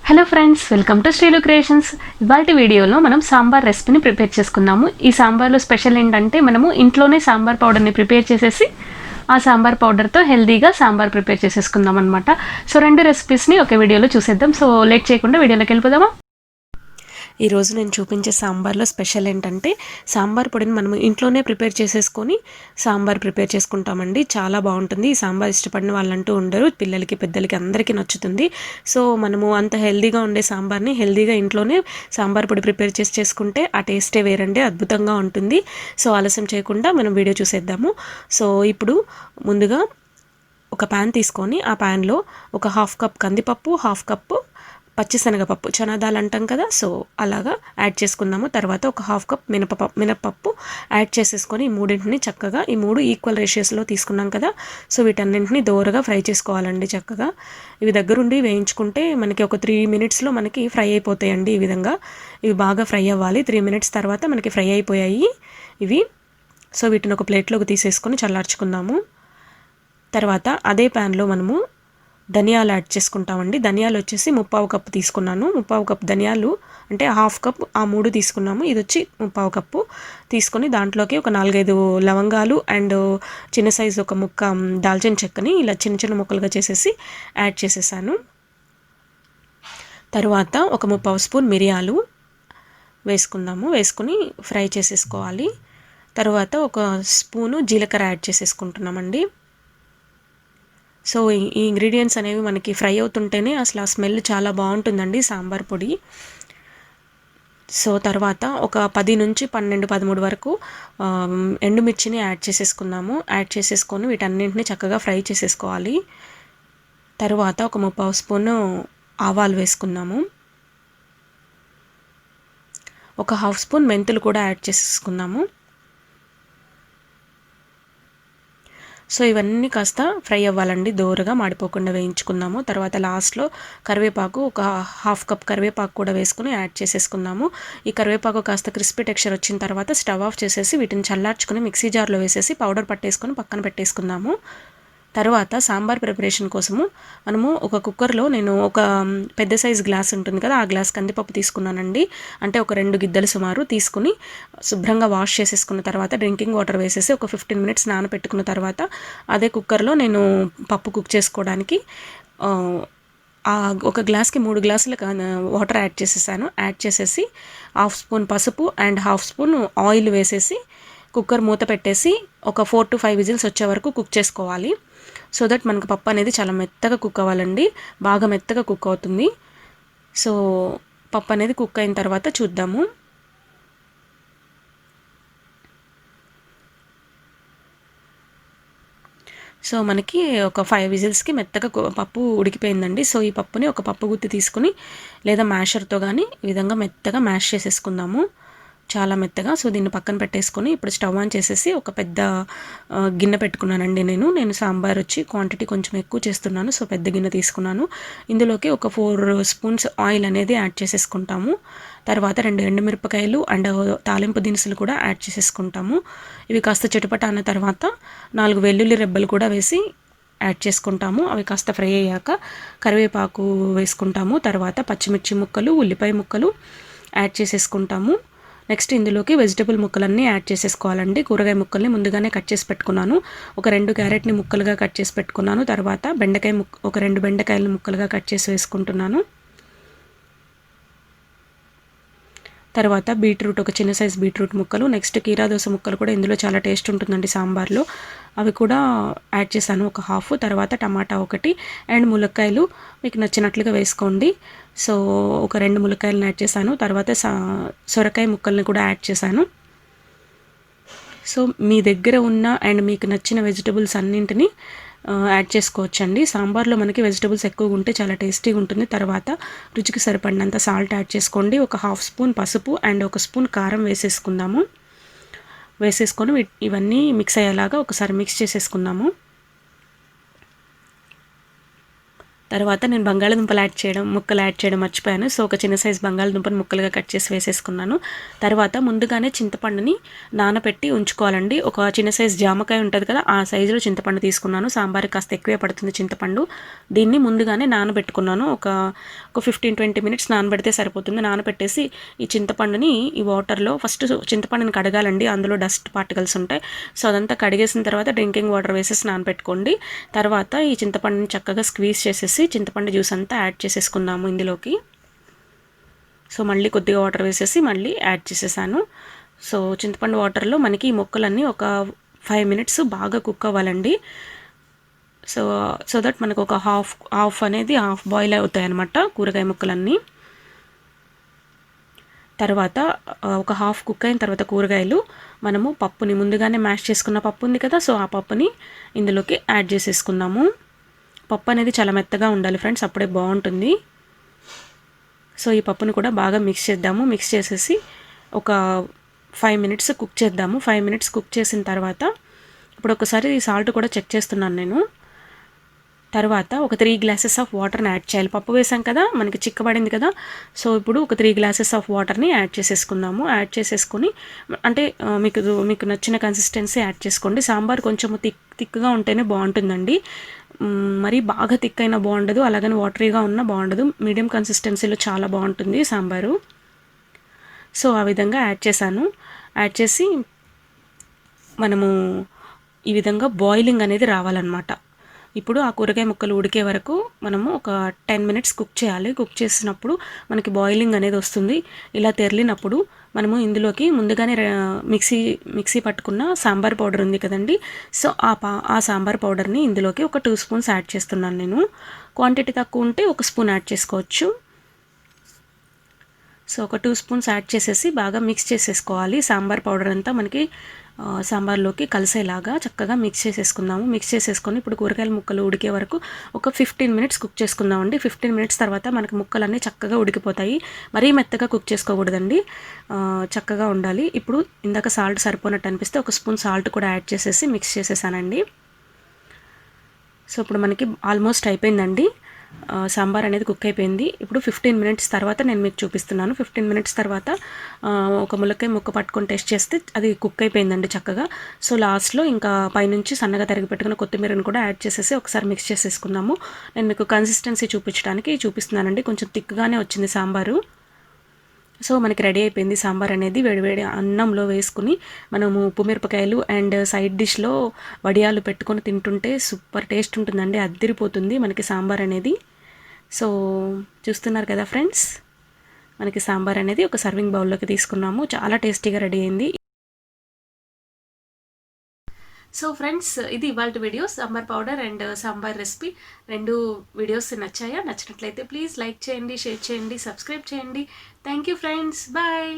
Hello friends, welcome to Sreelu creations. ఇవాల్టి వీడియోలో మనం సాంబార్ రెసిపీని ప్రిపేర్ చేసుకుందాము. ఈ సాంబార్లో స్పెషల్ ఏంటంటే మనము ఇంట్లోనే సాంబార్ పౌడర్ని ప్రిపేర్ చేసేసి ఆ సాంబార్ పౌడర్తో హెల్తీగా సాంబార్ ప్రిపేర్ చేసేసుకుందాం అనమాట. సో రెండు రెసిపీస్ని ఒక వీడియోలో చూసేద్దాం. సో లేట్ చేయకుండా వీడియోలోకి వెళ్ళిపోదామా. ఈరోజు నేను చూపించే సాంబార్లో స్పెషల్ ఏంటంటే సాంబార్ పొడిని మనం ఇంట్లోనే ప్రిపేర్ చేసేసుకొని సాంబార్ ప్రిపేర్ చేసుకుంటామండి. చాలా బాగుంటుంది. ఈ సాంబార్ ఇష్టపడిన వాళ్ళంటూ ఉండరు. పిల్లలకి పెద్దలకి అందరికీ నచ్చుతుంది. సో మనము అంత హెల్దీగా ఉండే సాంబార్ని హెల్దీగా ఇంట్లోనే సాంబార్ పొడి ప్రిపేర్ చేసుకుంటే ఆ టేస్టే వేరండి, అద్భుతంగా ఉంటుంది. సో ఆలస్యం చేయకుండా మనం వీడియో చూసేద్దాము. సో ఇప్పుడు ముందుగా ఒక ప్యాన్ తీసుకొని ఆ ప్యాన్లో ఒక హాఫ్ కప్ కందిపప్పు, హాఫ్ కప్పు పచ్చిశనగపప్పు, చనాదాలు అంటాం కదా, సో అలాగా యాడ్ చేసుకుందాము. తర్వాత ఒక హాఫ్ కప్ మినపప్పు యాడ్ చేసేసుకొని ఈ మూడింటిని చక్కగా, ఈ మూడు ఈక్వల్ రేషియోస్లో తీసుకున్నాం కదా, సో వీటన్నింటిని దోరగా ఫ్రై చేసుకోవాలండి. చక్కగా ఇవి దగ్గరుండి వేయించుకుంటే మనకి ఒక 3 minutesలో మనకి ఫ్రై అయిపోతాయండి. ఈ విధంగా ఇవి బాగా ఫ్రై అవ్వాలి. 3 minutes తర్వాత మనకి ఫ్రై అయిపోయాయి ఇవి. సో వీటిని ఒక ప్లేట్లోకి తీసేసుకొని చల్లార్చుకుందాము. తర్వాత అదే ప్యాన్లో మనము ధనియాలు యాడ్ చేసుకుంటామండి. ధనియాలు వచ్చేసి 1/4 కప్పు తీసుకున్నాను. 1/4 కప్పు ధనియాలు అంటే హాఫ్ కప్, ఆ 3 తీసుకున్నాము. ఇది వచ్చి 1/4 కప్పు తీసుకొని దాంట్లోకి ఒక 4-5 లవంగాలు అండ్ చిన్న సైజు ఒక ముక్క దాల్చిన చెక్కని ఇలా చిన్న చిన్న ముక్కలుగా చేసేసి యాడ్ చేసేసాను. తర్వాత ఒక 1/4 స్పూన్ మిరియాలు వేసుకుందాము. వేసుకుని ఫ్రై చేసేసుకోవాలి. తర్వాత ఒక స్పూను జీలకర్ర యాడ్ చేసేసుకుంటున్నామండి. సో ఈ ఇంగ్రీడియంట్స్ అనేవి మనకి ఫ్రై అవుతుంటేనే అసలు ఆ స్మెల్ చాలా బాగుంటుందండి సాంబార్ పొడి. సో తర్వాత ఒక 10 నుంచి 12, 13 వరకు ఎండుమిర్చిని యాడ్ చేసేసుకుందాము. యాడ్ చేసేసుకొని వీటన్నింటిని చక్కగా ఫ్రై చేసేసుకోవాలి. తర్వాత ఒక 1/4 స్పూను ఆవాలు వేసుకుందాము. ఒక హాఫ్ స్పూన్ మెంతులు కూడా యాడ్ చేసేసుకుందాము. సో ఇవన్నీ కాస్త ఫ్రై అవ్వాలండి, దోరగా మాడిపోకుండా వేయించుకుందాము. తర్వాత లాస్ట్లో కరివేపాకు, ఒక హాఫ్ కప్ కరివేపాకు కూడా వేసుకుని యాడ్ చేసేసుకుందాము. ఈ కరివేపాకు కాస్త క్రిస్పీ టెక్స్చర్ వచ్చిన తర్వాత స్టవ్ ఆఫ్ చేసేసి వీటిని చల్లార్చుకుని మిక్సీ జార్లో వేసేసి పౌడర్ పట్టేసుకొని పక్కన పెట్టేసుకుందాము. తర్వాత సాంబార్ ప్రిపరేషన్ కోసము మనము ఒక కుక్కర్లో, నేను ఒక పెద్ద సైజ్ గ్లాస్ ఉంటుంది కదా, ఆ గ్లాస్ కందిపప్పు తీసుకున్నానండి. అంటే ఒక 2 గిద్దలు సుమారు తీసుకుని శుభ్రంగా వాష్ చేసేసుకున్న తర్వాత డ్రింకింగ్ వాటర్ వేసేసి ఒక 15 minutes నానబెట్టుకున్న తర్వాత అదే కుక్కర్లో నేను పప్పు కుక్ చేసుకోవడానికి ఒక గ్లాస్కి 3 గ్లాసుల వాటర్ యాడ్ చేసేసాను. యాడ్ చేసేసి హాఫ్ స్పూన్ పసుపు అండ్ హాఫ్ స్పూన్ ఆయిల్ వేసేసి కుక్కర్ మూత పెట్టేసి ఒక 4 to 5 విజిల్స్ వచ్చే వరకు కుక్ చేసుకోవాలి. సో దట్ మనకు పప్పు అనేది చాలా మెత్తగా కుక్ అవ్వాలండి, బాగా మెత్తగా కుక్ అవుతుంది. సో పప్పు అనేది కుక్ అయిన తర్వాత చూద్దాము. సో మనకి ఒక 5 విజిల్స్కి మెత్తగా పప్పు ఉడికిపోయిందండి. సో ఈ పప్పుని ఒక పప్పు గుత్తి తీసుకుని లేదా మ్యాషర్తో కానీ ఈ విధంగా మెత్తగా మ్యాష్ చేసేసుకుందాము, చాలా మెత్తగా. సో దీన్ని పక్కన పెట్టేసుకొని ఇప్పుడు స్టవ్ ఆన్ చేసేసి ఒక పెద్ద గిన్నె పెట్టుకున్నానండి. నేను సాంబార్ వచ్చి క్వాంటిటీ కొంచెం ఎక్కువ చేస్తున్నాను, సో పెద్ద గిన్నె తీసుకున్నాను. ఇందులోకి ఒక 4 స్పూన్స్ ఆయిల్ అనేది యాడ్ చేసేసుకుంటాము. తర్వాత 2 ఎండుమిరపకాయలు అండ్ తాలింపు దినుసులు కూడా యాడ్ చేసేసుకుంటాము. ఇవి కాస్త చిటపట అన్న తర్వాత 4 వెల్లుల్లి రెబ్బలు కూడా వేసి యాడ్ చేసుకుంటాము. అవి కాస్త ఫ్రై అయ్యాక కరివేపాకు వేసుకుంటాము. తర్వాత పచ్చిమిర్చి ముక్కలు, ఉల్లిపాయ ముక్కలు యాడ్ చేసేసుకుంటాము. నెక్స్ట్ ఇందులోకి వెజిటబుల్ ముక్కలన్నీ యాడ్ చేసేసుకోవాలండి. కూరగాయ ముక్కల్ని ముందుగానే కట్ చేసి పెట్టుకున్నాను. ఒక 2 క్యారెట్ని ముక్కలుగా కట్ చేసి పెట్టుకున్నాను. తర్వాత ఒక 2 బెండకాయలను ముక్కలుగా కట్ చేసి వేసుకుంటున్నాను. తర్వాత బీట్రూట్, ఒక చిన్న సైజ్ బీట్రూట్ ముక్కలు, నెక్స్ట్ కీరా దోస ముక్కలు కూడా ఇందులో చాలా టేస్ట్ ఉంటుందండి సాంబార్లో, అవి కూడా యాడ్ చేశాను ఒక హాఫ్. తర్వాత టమాటా ఒకటి అండ్ ములక్కాయలు మీకు నచ్చినట్లుగా వేసుకోండి. సో ఒక 2 ములక్కాయలను యాడ్ చేశాను. తర్వాత సొరకాయ ముక్కల్ని కూడా యాడ్ చేశాను. సో మీ దగ్గర ఉన్న అండ్ మీకు నచ్చిన వెజిటబుల్స్ అన్నింటినీ యాడ్ చేసుకోవచ్చండి. సాంబార్లో మనకి వెజిటబుల్స్ ఎక్కువగా ఉంటే చాలా టేస్టీగా ఉంటుంది. తర్వాత రుచికి సరిపడినంత సాల్ట్ యాడ్ చేసుకోండి. ఒక హాఫ్ స్పూన్ పసుపు అండ్ ఒక స్పూన్ కారం వేసేసుకుందాము. వేసేసుకొని ఇవన్నీ మిక్స్ అయ్యేలాగా ఒకసారి మిక్స్ చేసేసుకుందాము. తర్వాత నేను బంగాళదుంపలు ముక్కలు యాడ్ చేయడం మర్చిపోయాను. సో ఒక చిన్న సైజు బంగాళదుంపను ముక్కలుగా కట్ చేసి వేసేసుకున్నాను. తర్వాత ముందుగానే చింతపండుని నానబెట్టి ఉంచుకోవాలండి. ఒక చిన్న సైజు జామకాయ ఉంటుంది కదా, ఆ సైజులో చింతపండు తీసుకున్నాను. సాంబార్ కాస్త ఎక్కువే పడుతుంది చింతపండు. దీన్ని ముందుగానే నానబెట్టుకున్నాను. ఒక 15-20 మినిట్స్ నానబెడితే సరిపోతుంది. నానబెట్టేసి ఈ చింతపండుని ఈ వాటర్లో ఫస్ట్ చింతపండుని కడగాలండి, అందులో డస్ట్ పార్టికల్స్ ఉంటాయి. సో అదంతా కడిగేసిన తర్వాత డ్రింకింగ్ వాటర్ వేసేసి నానబెట్టుకోండి. తర్వాత ఈ చింతపండుని చక్కగా స్క్వీజ్ చేసేసి చింతపండు జ్యూస్ అంతా యాడ్ చేసేసుకుందాము ఇందులోకి. సో మళ్ళీ కొద్దిగా వాటర్ వేసేసి మళ్ళీ యాడ్ చేసేసాను. సో చింతపండు వాటర్లో మనకి ఈ ముక్కలన్నీ ఒక 5 మినిట్స్ బాగా కుక్ అవ్వాలండి. సో దట్ మనకు ఒక హాఫ్ అనేది హాఫ్ బాయిల్ అవుతాయి అన్నమాట కూరగాయ ముక్కలన్నీ. తర్వాత ఒక హాఫ్ కుక్ అయిన తర్వాత కూరగాయలు మనము పప్పుని ముందుగానే మ్యాష్ చేసుకున్న పప్పు ఉంది కదా, సో ఆ పప్పుని ఇందులోకి యాడ్ చేసేసుకుందాము. పప్పు అనేది చాలా మెత్తగా ఉండాలి ఫ్రెండ్స్, అప్పుడే బాగుంటుంది. సో ఈ పప్పుని కూడా బాగా మిక్స్ చేద్దాము. మిక్స్ చేసేసి ఒక 5 మినిట్స్ కుక్ చేద్దాము. 5 మినిట్స్ కుక్ చేసిన తర్వాత ఇప్పుడు ఒకసారి సాల్ట్ కూడా చెక్ చేస్తున్నాను నేను. తర్వాత ఒక 3 గ్లాసెస్ ఆఫ్ వాటర్ని యాడ్ చేయాలి. పప్పు వేసాం కదా, మనకి చిక్కబడింది కదా. సో ఇప్పుడు ఒక 3 గ్లాసెస్ ఆఫ్ వాటర్ని యాడ్ చేసేసుకుందాము. యాడ్ చేసేసుకొని అంటే మీకు నచ్చిన కన్సిస్టెన్సీ యాడ్ చేసుకోండి. సాంబార్ కొంచెం థిక్గా ఉంటేనే బాగుంటుందండి. మరీ బాగా థిక్ అయినా బాగుండదు, అలాగని వాటరీగా ఉన్నా బాగుండదు. మీడియం కన్సిస్టెన్సీలో చాలా బాగుంటుంది సాంబారు. సో ఆ విధంగా యాడ్ చేశాను. యాడ్ చేసి మనము ఈ విధంగా బాయిలింగ్ అనేది రావాలన్నమాట. ఇప్పుడు ఆ కూరగాయ ముక్కలు ఉడికే వరకు మనము ఒక 10 మినిట్స్ కుక్ చేయాలి. కుక్ చేసినప్పుడు మనకి బాయిలింగ్ అనేది వస్తుంది. ఇలా తెరిలినప్పుడు మనము ఇందులోకి ముందుగానే మిక్సీ పట్టుకున్న సాంబార్ పౌడర్ ఉంది కదండి, సో ఆ సాంబార్ పౌడర్ని ఇందులోకి ఒక 2 స్పూన్స్ యాడ్ చేస్తున్నాను నేను. క్వాంటిటీ తక్కువ ఉంటే 1 స్పూన్ యాడ్ చేసుకోవచ్చు. సో ఒక 2 స్పూన్స్ యాడ్ చేసేసి బాగా మిక్స్ చేసేసుకోవాలి. సాంబార్ పౌడర్ అంతా మనకి సాంబార్లోకి కలిసేలాగా చక్కగా మిక్స్ చేసేసుకుందాము. మిక్స్ చేసేసుకొని ఇప్పుడు కూరగాయల ముక్కలు ఉడికే వరకు ఒక 15 మినిట్స్ కుక్ చేసుకుందామండి. 15 మినిట్స్ తర్వాత మనకి ముక్కలన్నీ చక్కగా ఉడికిపోతాయి. మరీ మెత్తగా కుక్ చేసుకోకూడదండి, చక్కగా ఉండాలి. ఇప్పుడు ఇందాక సాల్ట్ సరిపోనట్టు అనిపిస్తే 1 స్పూన్ సాల్ట్ కూడా యాడ్ చేసేసి మిక్స్ చేసేసానండి. సో ఇప్పుడు మనకి ఆల్మోస్ట్ అయిపోయిందండి, సాంబార్ అనేది కుక్ అయిపోయింది. ఇప్పుడు 15 మినిట్స్ తర్వాత నేను మీకు చూపిస్తున్నాను. 15 మినిట్స్ తర్వాత ఒక ములక్కాయ ముక్క పట్టుకొని టెస్ట్ చేస్తే అది కుక్ అయిపోయిందండి చక్కగా. సో లాస్ట్లో ఇంకా పైనుంచి సన్నగా తరిగి పెట్టుకున్న కొత్తిమీరను కూడా యాడ్ చేసేసి ఒకసారి మిక్స్ చేసేసుకుందాము. నేను మీకు కన్సిస్టెన్సీ చూపించడానికి చూపిస్తున్నానండి. కొంచెం థిక్గానే వచ్చింది సాంబారు. సో మనకి రెడీ అయిపోయింది సాంబార్ అనేది. వేడివేడి అన్నంలో వేసుకుని మనము ఉప్పు మిరపకాయలు అండ్ సైడ్ డిష్లో వడియాలు పెట్టుకొని తింటుంటే సూపర్ టేస్ట్ ఉంటుందండి, అద్దిరిపోతుంది మనకి సాంబార్ అనేది. సో చూస్తున్నారు కదా ఫ్రెండ్స్, మనకి సాంబార్ అనేది ఒక సర్వింగ్ బౌల్లోకి తీసుకున్నాము. చాలా టేస్టీగా రెడీ అయింది. సో ఫ్రెండ్స్, ఇది ఇవాళ video, sambar powder and sambar recipe. 2 videos నచ్చాయా? నచ్చినట్లయితే ప్లీజ్ లైక్ చేయండి, షేర్ చేయండి, సబ్స్క్రైబ్ చేయండి. Thank you friends, bye.